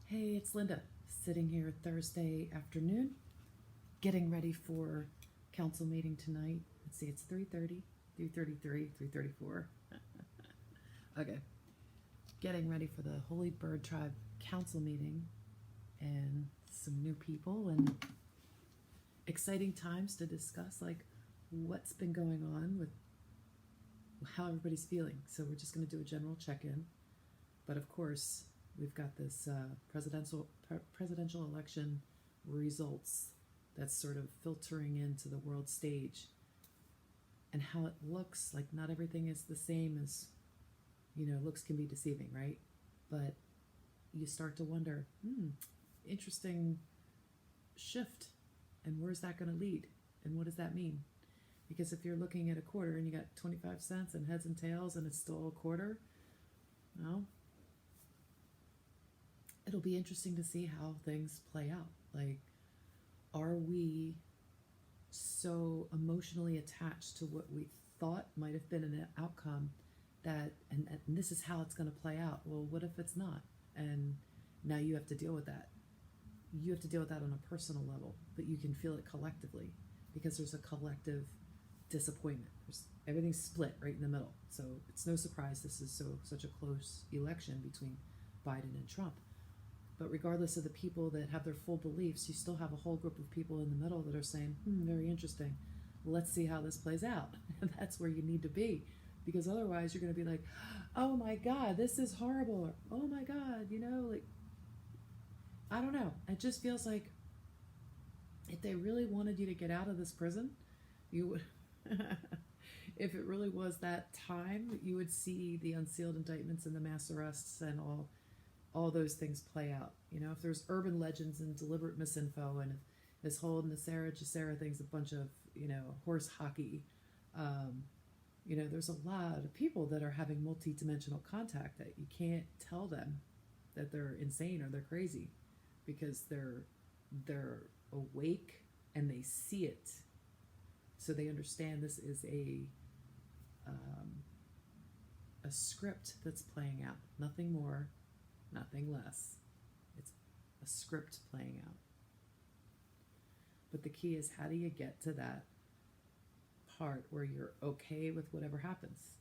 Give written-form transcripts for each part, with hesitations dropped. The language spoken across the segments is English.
Hey, it's Linda, sitting here Thursday afternoon, getting ready for council meeting tonight. Let's see, it's 3:30, 3:33, 3:34. Okay, getting ready for the Holy Bird Tribe council meeting and some new people and exciting times to discuss like what's been going on with how everybody's feeling. So we're just going to do a general check-in, but of course we've got this presidential election results that's sort of filtering into the world stage, and how it looks like not everything is the same as, looks can be deceiving, right? But you start to wonder, interesting shift, and where's that going to lead, and what does that mean? Because if you're looking at a quarter and you got 25 cents and heads and tails and it's still a quarter, well, it'll be interesting to see how things play out. Like, are we so emotionally attached to what we thought might have been an outcome that, and this is how it's going to play out? Well, what if it's not? And now you have to deal with that. You have to deal with that on a personal level, but you can feel it collectively because there's a collective disappointment. Everything's split right in the middle. So it's no surprise this is such a close election between Biden and Trump. But regardless of the people that have their full beliefs, you still have a whole group of people in the middle that are saying, very interesting. Let's see how this plays out. And that's where you need to be. Because otherwise you're going to be like, oh my God, this is horrible. Or, oh my God, like, I don't know. It just feels like if they really wanted you to get out of this prison, you would, if it really was that time, you would see the unsealed indictments and the mass arrests and all those things play out. If there's urban legends and deliberate misinfo, and if this whole Nasara thing's a bunch of, horse hockey, there's a lot of people that are having multi-dimensional contact that you can't tell them that they're insane or they're crazy, because they're awake and they see it. So they understand this is a script that's playing out. Nothing more, nothing less. It's a script playing out. But the key is, how do you get to that part where you're okay with whatever happens?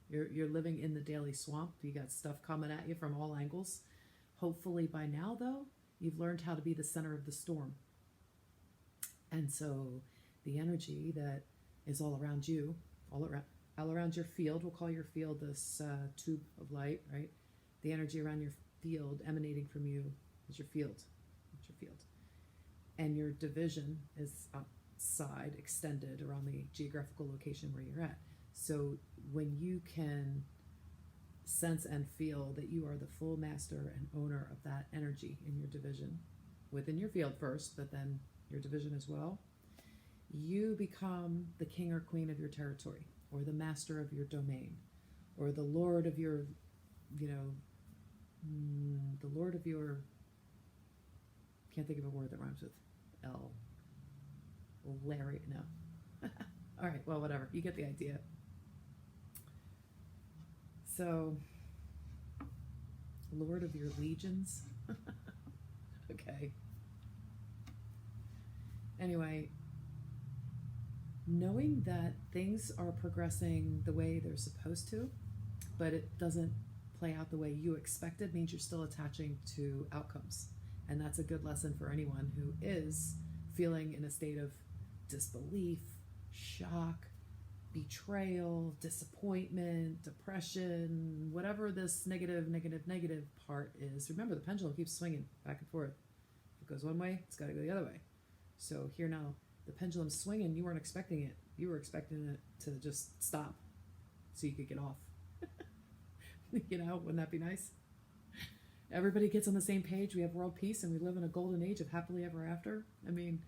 You're living in the daily swamp. You got stuff coming at you from all angles. Hopefully by now, though, you've learned how to be the center of the storm. And so the energy that is all around you, all around your field, we'll call your field this tube of light, right? The energy around your field emanating from you is your field. It's your field. And your division is outside, extended around the geographical location where you're at. So when you can sense and feel that you are the full master and owner of that energy in your division, within your field first, but then your division as well, you become the king or queen of your territory, or the master of your domain, or the lord of your, the lord of your, can't think of a word that rhymes with L. Larry, no. All right, well, whatever. You get the idea. So, lord of your legions. Okay. Anyway, knowing that things are progressing the way they're supposed to, but it doesn't play out the way you expected, means you're still attaching to outcomes. And that's a good lesson for anyone who is feeling in a state of disbelief, shock, betrayal, disappointment, depression, whatever this negative part is. Remember, the pendulum keeps swinging back and forth. If it goes one way, it's got to go the other way. So here now, the pendulum's swinging. You weren't expecting it. You were expecting it to just stop so you could get off. Wouldn't that be nice? Everybody gets on the same page. We have world peace and we live in a golden age of happily ever after. I mean,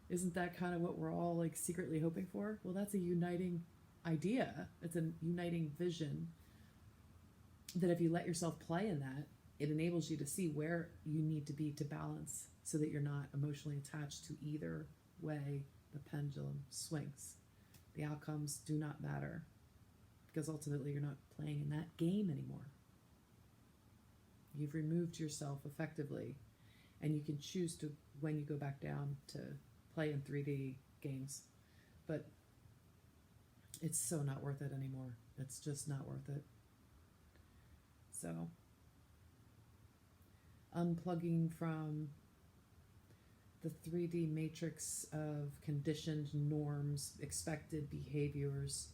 isn't that kind of what we're all like secretly hoping for? Well, that's a uniting idea. It's a uniting vision that if you let yourself play in that, it enables you to see where you need to be to balance, so that you're not emotionally attached to either way the pendulum swings. The outcomes do not matter, because ultimately you're not playing in that game anymore. You've removed yourself effectively, and you can choose to, when you go back down, to play in 3D games. But it's so not worth it anymore. It's just not worth it. So, unplugging from the 3D matrix of conditioned norms, expected behaviors,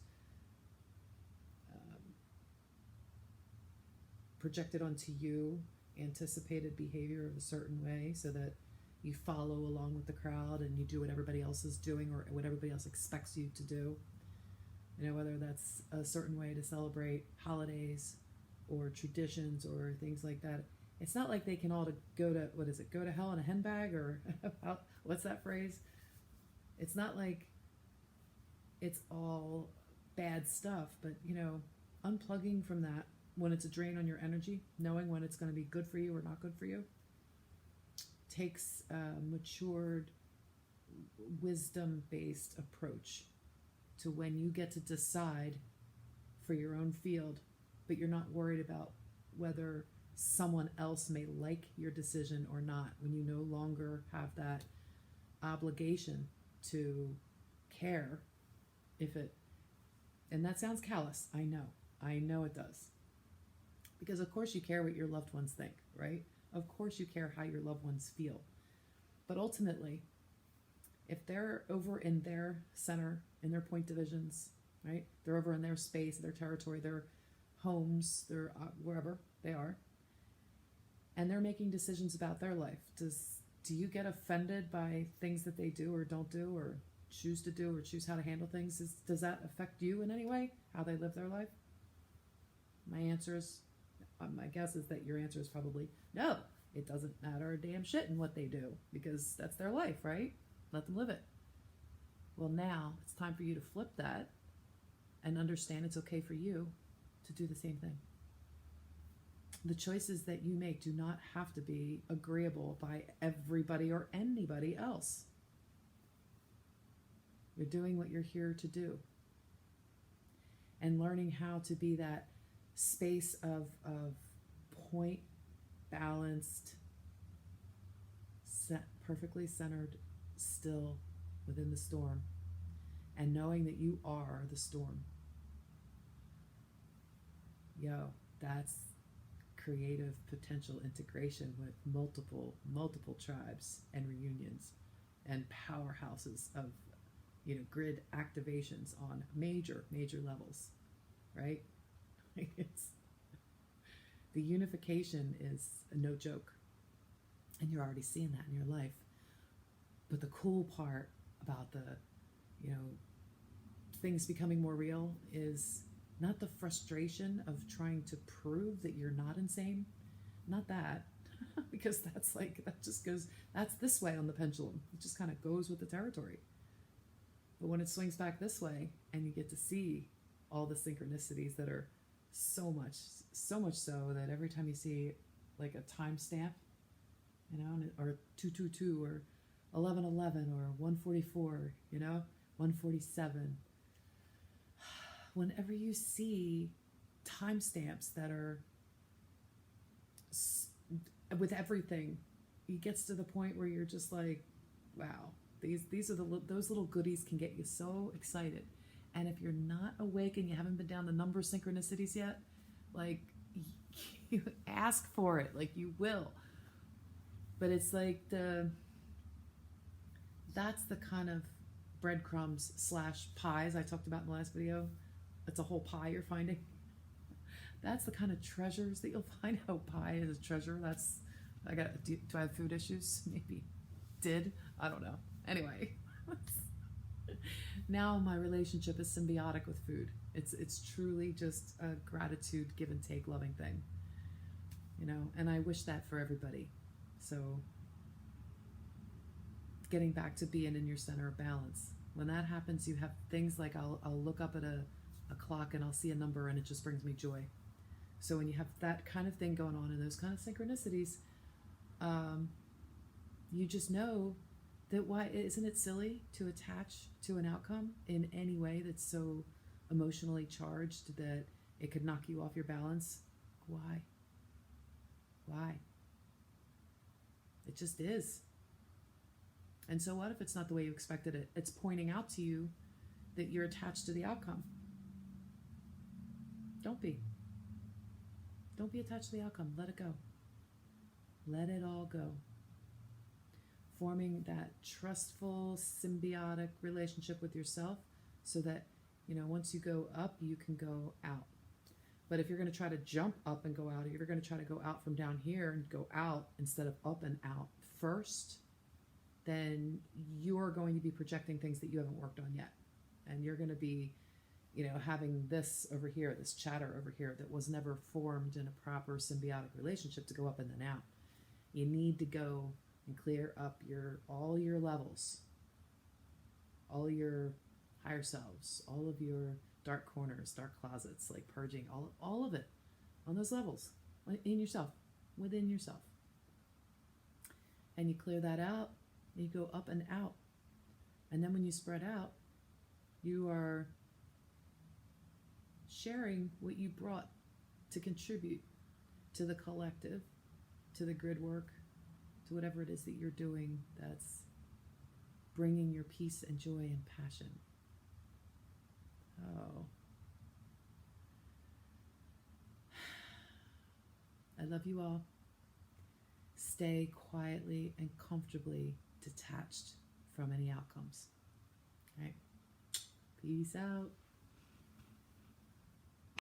projected onto you, anticipated behavior of a certain way, so that you follow along with the crowd and you do what everybody else is doing or what everybody else expects you to do. You know, whether that's a certain way to celebrate holidays or traditions or things like that. It's not like they can all go to, what is it, go to hell in a handbag, or what's that phrase? It's not like it's all bad stuff, but, you know, unplugging from that when it's a drain on your energy, knowing when it's going to be good for you or not good for you, takes a matured, wisdom-based approach to when you get to decide for your own field, but you're not worried about whether someone else may like your decision or not, when you no longer have that obligation to care if it, and that sounds callous, I know it does. Because of course you care what your loved ones think, right? Of course you care how your loved ones feel. But ultimately, if they're over in their center, in their point divisions, right? They're over in their space, their territory, their homes, their wherever they are, and they're making decisions about their life. Do you get offended by things that they do or don't do or choose to do or choose how to handle things? Does that affect you in any way, how they live their life? My guess is that your answer is probably no. It doesn't matter a damn shit in what they do, because that's their life, right? Let them live it. Well, now it's time for you to flip that and understand it's okay for you to do the same thing. The choices that you make do not have to be agreeable by everybody or anybody else. You're doing what you're here to do. And learning how to be that space of point, balanced, perfectly centered, still within the storm, and knowing that you are the storm. That's creative potential integration with multiple tribes and reunions and powerhouses of, grid activations on major levels, right? The unification is no joke, and you're already seeing that in your life. But the cool part about the, things becoming more real is not the frustration of trying to prove that you're not insane. Not that, because that's this way on the pendulum. It just kind of goes with the territory. But when it swings back this way and you get to see all the synchronicities that are so much so that every time you see like a timestamp, or 222 or 1111 or 144, 147, whenever you see timestamps that are with everything, it gets to the point where you're just like, wow, these are those little goodies can get you so excited. And if you're not awake and you haven't been down the number of synchronicities yet, like, you ask for it, like you will. But it's like that's the kind of breadcrumbs / pies I talked about in the last video. It's a whole pie you're finding. That's the kind of treasures that you'll find. How pie is a treasure. Do I have food issues? Maybe I don't know. Anyway, now my relationship is symbiotic with food. It's truly just a gratitude, give and take, loving thing. And I wish that for everybody. So getting back to being in your center of balance. When that happens, you have things like I'll look up at a clock and I'll see a number and it just brings me joy. So when you have that kind of thing going on and those kind of synchronicities, you just know that why isn't it silly to attach to an outcome in any way that's so emotionally charged that it could knock you off your balance? Why? It just is. And so what if it's not the way you expected it? It's pointing out to you that you're attached to the outcome. Don't be. Don't be attached to the outcome. Let it go. Let it all go. Forming that trustful, symbiotic relationship with yourself so that, once you go up, you can go out. But if you're going to try to jump up and go out, or you're going to try to go out from down here and go out instead of up and out first, then you're going to be projecting things that you haven't worked on yet. And you're going to be, having this over here, this chatter over here that was never formed in a proper symbiotic relationship to go up and then out. You need to go and clear up all your levels, all your higher selves, all of your dark corners, dark closets, like purging all of it on those levels in yourself, within yourself. And you clear that out, and you go up and out. And then when you spread out, you are sharing what you brought to contribute to the collective, to the grid work, to whatever it is that you're doing that's bringing your peace and joy and passion. Oh. I love you all. Stay quietly and comfortably detached from any outcomes. All right. Peace out.